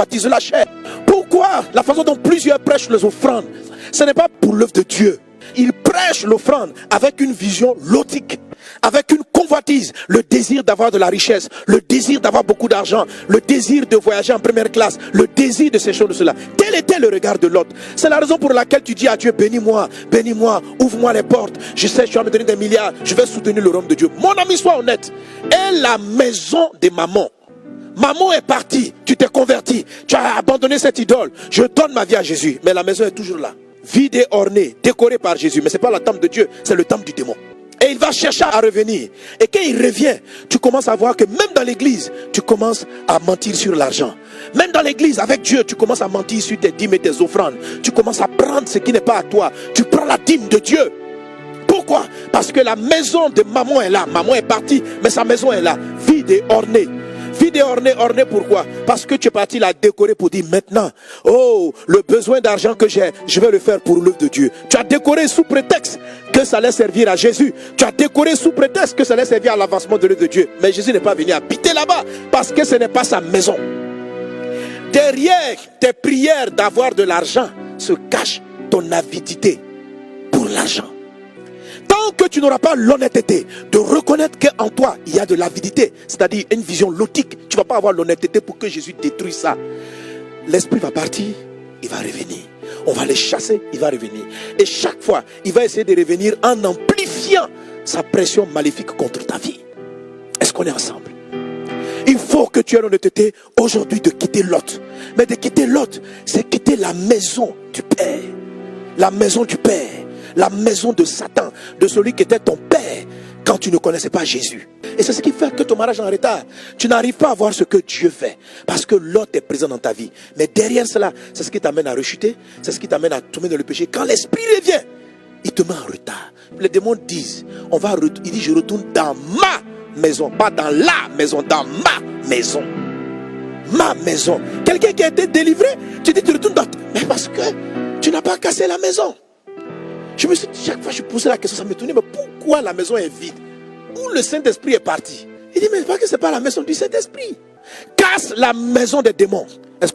baptise la chair. Pourquoi la façon dont plusieurs prêchent les offrandes, ce n'est pas pour l'œuvre de Dieu. Ils prêchent l'offrande avec une vision lotique, avec une convoitise, le désir d'avoir de la richesse, le désir d'avoir beaucoup d'argent, le désir de voyager en première classe, le désir de ces choses, de cela. Tel était le regard de Lot. C'est la raison pour laquelle tu dis à Dieu, bénis-moi, ouvre-moi les portes. Je sais, tu vas me donner des milliards, je vais soutenir le royaume de Dieu. Mon ami, sois honnête. Et la maison de maman. Maman est partie, tu t'es converti, tu as abandonné cette idole. Je donne ma vie à Jésus, mais la maison est toujours là. Vide et ornée, décorée par Jésus. Mais ce n'est pas la temple de Dieu, c'est le temple du démon. Et il va chercher à revenir. Et quand il revient, tu commences à voir que même dans l'église, tu commences à mentir sur l'argent. Même dans l'église, avec Dieu, tu commences à mentir sur tes dîmes et tes offrandes. Tu commences à prendre ce qui n'est pas à toi. Tu prends la dîme de Dieu. Pourquoi? Parce que la maison de maman est là. Maman est partie, mais sa maison est là, vide et ornée. Vide et ornée, pourquoi? Parce que tu es parti la décorer pour dire maintenant, oh, le besoin d'argent que j'ai, je vais le faire pour l'œuvre de Dieu. Tu as décoré sous prétexte que ça allait servir à Jésus. Tu as décoré sous prétexte que ça allait servir à l'avancement de l'œuvre de Dieu. Mais Jésus n'est pas venu habiter là-bas parce que ce n'est pas sa maison. Derrière tes prières d'avoir de l'argent se cache ton avidité pour l'argent. Tant que tu n'auras pas l'honnêteté de reconnaître qu'en toi, il y a de l'avidité, c'est-à-dire une vision lotique, tu ne vas pas avoir l'honnêteté pour que Jésus détruise ça. L'esprit va partir, il va revenir. On va le chasser, il va revenir. Et chaque fois, il va essayer de revenir en amplifiant sa pression maléfique contre ta vie. Est-ce qu'on est ensemble? Il faut que tu aies l'honnêteté aujourd'hui de quitter Lot. Mais de quitter Lot, c'est quitter la maison du Père. La maison du Père. La maison de Satan, de celui qui était ton père quand tu ne connaissais pas Jésus. Et c'est ce qui fait que ton mariage est en retard. Tu n'arrives pas à voir ce que Dieu fait parce que l'autre est présent dans ta vie. Mais derrière cela, c'est ce qui t'amène à rechuter, c'est ce qui t'amène à tomber dans le péché. Quand l'esprit revient, il te met en retard. Les démons disent, il dit je retourne dans ma maison, pas dans la maison, dans ma maison. Ma maison. Quelqu'un qui a été délivré, tu dis tu retournes dans... Mais parce que tu n'as pas cassé la maison. Je me suis dit, chaque fois que je posais la question, ça me tournait, mais pourquoi la maison est vide? Où le Saint-Esprit est parti? Il dit, mais pas que ce n'est pas la maison du Saint-Esprit. Casse la maison des démons. Est-ce que